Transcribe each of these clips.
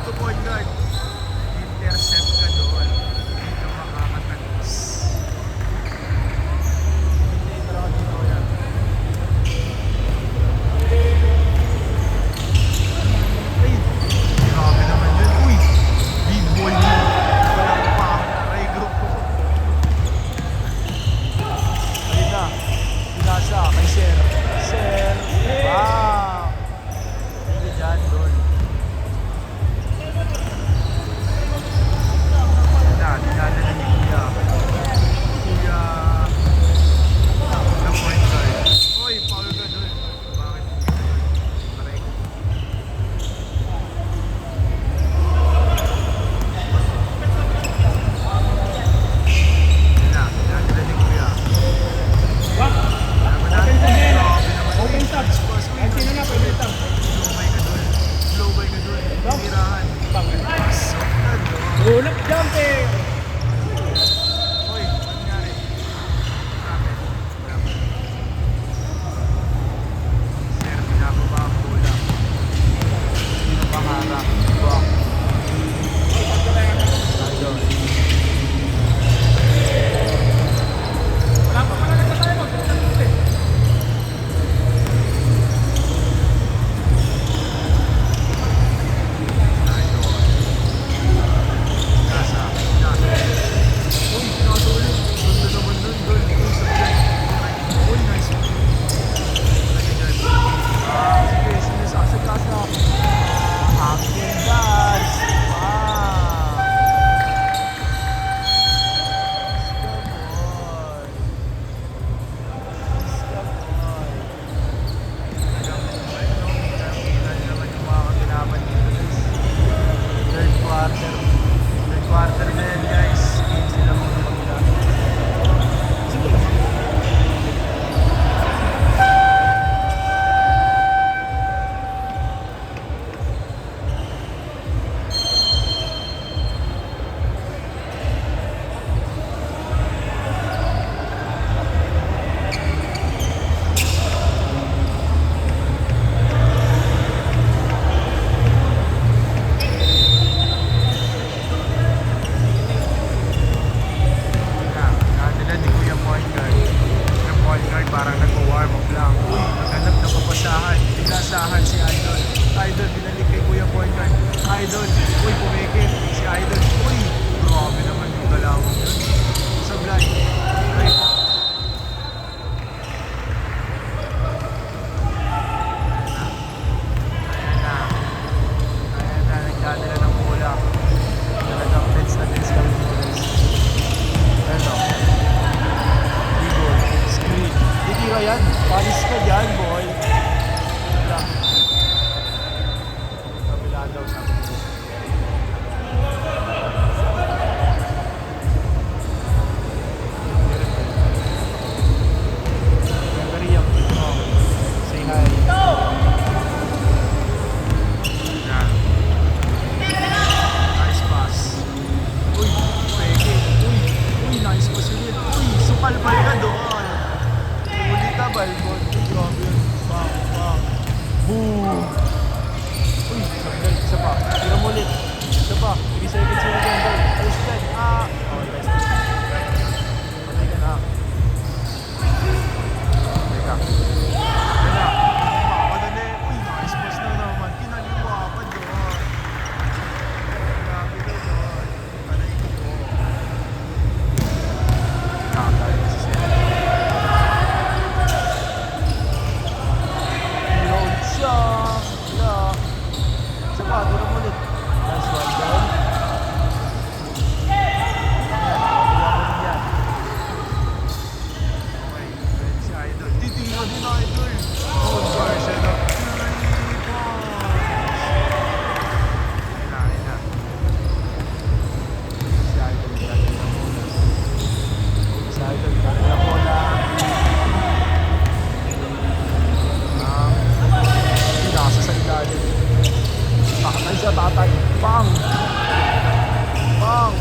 to point guard. Intercept ka doon. Hindi ka makakatagos. Hindi talaga dito yan. Ay, grabe naman yun. Uy, big boy mo. Walang pa. Aray ko po. Ayun na. Pinasa kay Sir. Sir. Wow. Hindi dyan doon. Dinadala ni Kuya. Kuya. Na point guard. Uy, foul ka doon. Bakit hindi ka doon? Aray ko. Yun na, dinadala ni Kuya. Naman natin. Grabe naman. Open touch. Kahit sino na, pwede lang. Slow-by ka doon. Slow-by ka doon. Tinirahan. Pasok na doon. Hulap jump eh. Uy, ano nangyari? Grabe. Grabe. Sir, pinababa ang bola. Sino pangarap? Bak. Ayun. Wala pa pala na tayo. Magpapalala eh. Nasa. Uy, nasa ulit. Ganda naman dun. Uy, sabay. Uy, nice. Lagi dyan. Sige, sinisasaglas na. Action guys. Wow. Third quarter na yan guys. Game sila muna magla. Nakadala ni Kuya point guard. Kuya point guard parang nag-warm up lang. Uy, naghanap na papasahan. Pinasahan si Idol. Idol, binalik kay Kuya point guard. Idol, uy, pumikit. Si Idol, uy, grabe naman yung galawang yun. Sablay. Ay. Ayan na, nagdadala ng bola. Talagang tense na tense kami mo guys. Ano? Igor, screen. Titira yan. Palis ka dyan, boy. Wala. Kabila daw sabi ko. Maria, say hi. Yan. Nice pass. Uy, peke. Uy, nice pass ulit. Uy, supalpal ka doon. Ulit ka, balbon. Uy, grabe yun. Bang, bang. Boom. Uy, isa pa. Tira mo ulit. Isa pa. 3 seconds ulit yan, boy. Ayos dyan. Oh, nice. Patay ka na. Teka. Teka. Makakadali. Uy, nice pass na naman. Kinaliwa pa doon. Grabe ka doon. Panay ko doon. Nakakadali si Sir. Load siya. Wala. Isa pa, tira mo ulit. Nice one doon. Kuha mo rin yan. Okay, ready si Idol. Titira din Idol. Conversion of 3 points. Ayun na. Si Idol, dati na muna. Si Idol, dati na muna. Pinasa sa ilalim. Takatay siya, tatay. Bang! Bang!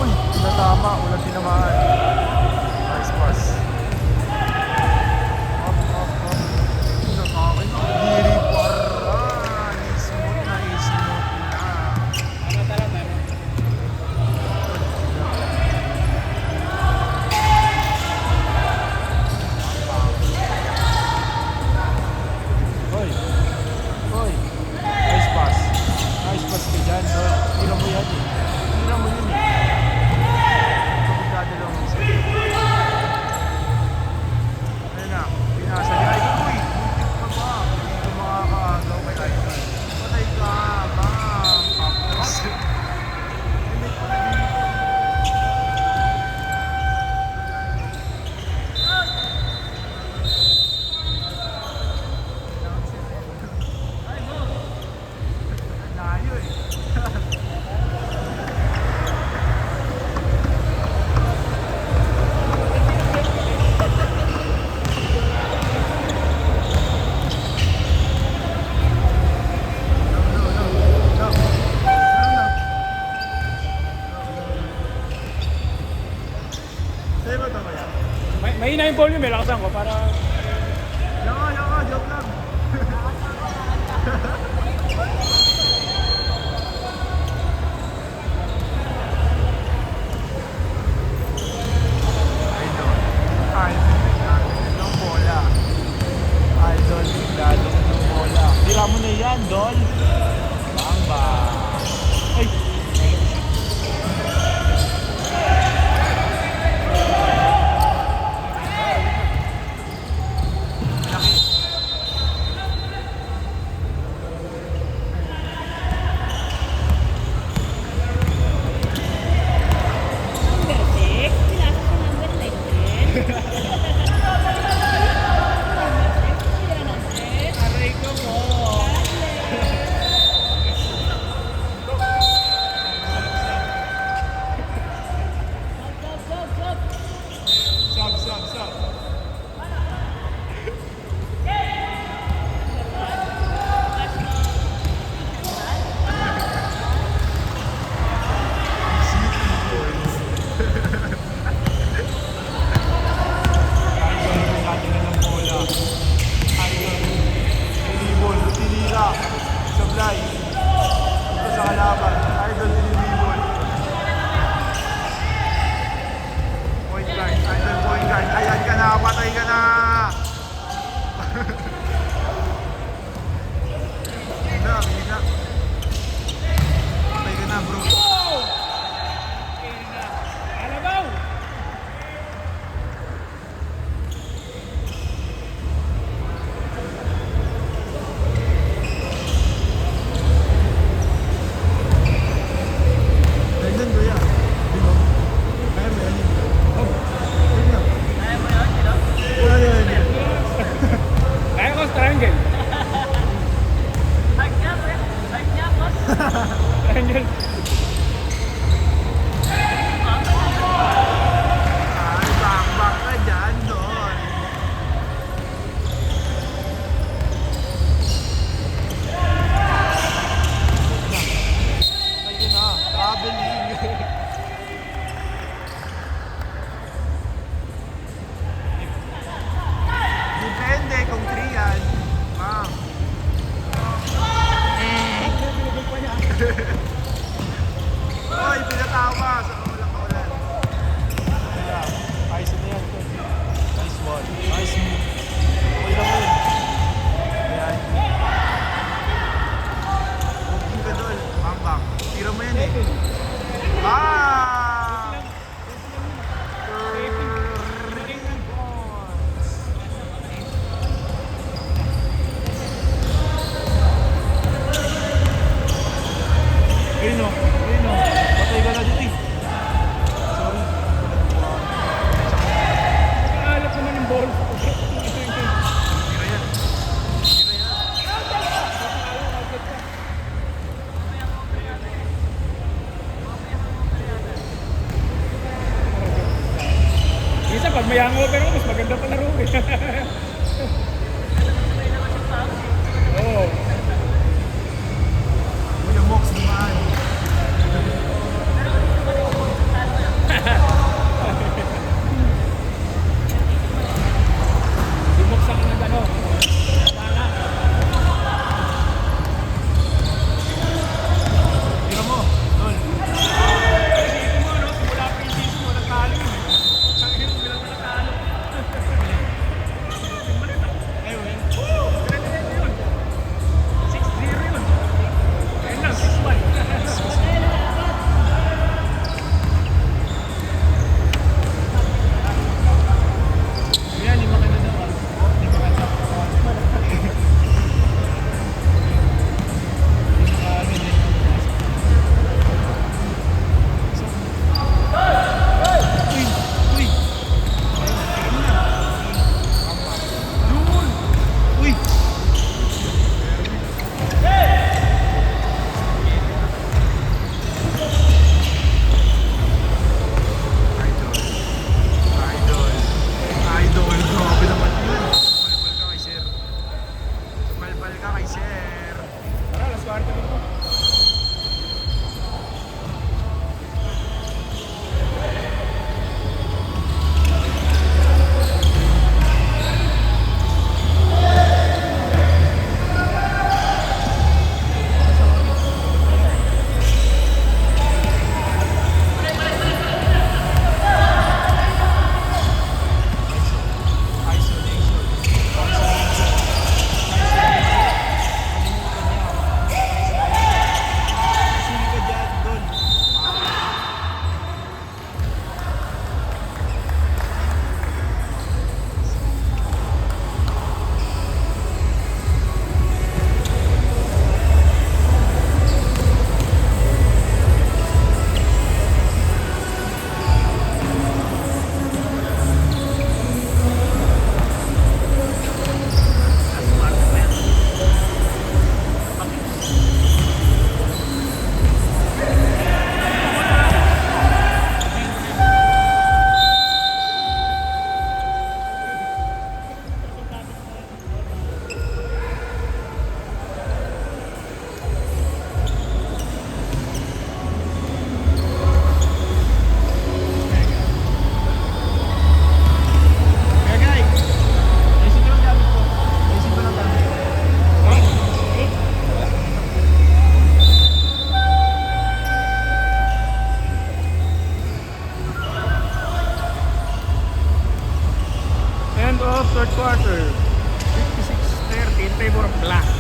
Uy, tinatama. Walang tinamaan. Nice pass. Up. Tinatama na. Diri par. mahina yung volume, lakasan ko para... Yaka, joke lang. Idol ng bola. Idol ng bola. Tira mo na yan, Dol. Bamba. Ay! Number 6? Pinasok sa number 19? Aray ko mo! Sub. Sablay. Ito sa kalaban. Idol Dinibol. Point guard. Idol point guard. Ayan ka na. Patay ka na. Hina. Patay ka na, bro. Alabaw! Nandun, kuya. Dino. Kaya mo yan. Dino. Kaya mo yan. Kaya ko triangle. Triangle. Ay, bang ka dyan, Don. Ayun na, traveling. Depende kung 3 yan. Ma'am. Hoy, pinatawa sa walang kaulan. Ayos na yan, coach. Nice one. Nice move. Okay lang yun. Ayan. Booking ka doon. Bang. Tira mo yan eh. Ah! Ayun o. Patay ka na dito eh. Sorry. Alam naman yung ball. Tira yan. Minsan pag may hangover ako, mas maganda pa laro eh. Oo. Kuya Mox naman. Bumuksan ka ng ano. Wala. Tira mo. Dol. Isipin mo, no? Simula pa yung season mo, nagkalo yun. Ang hirap, bilang mo nagkalo. third quarter. 56-30 in favor of black.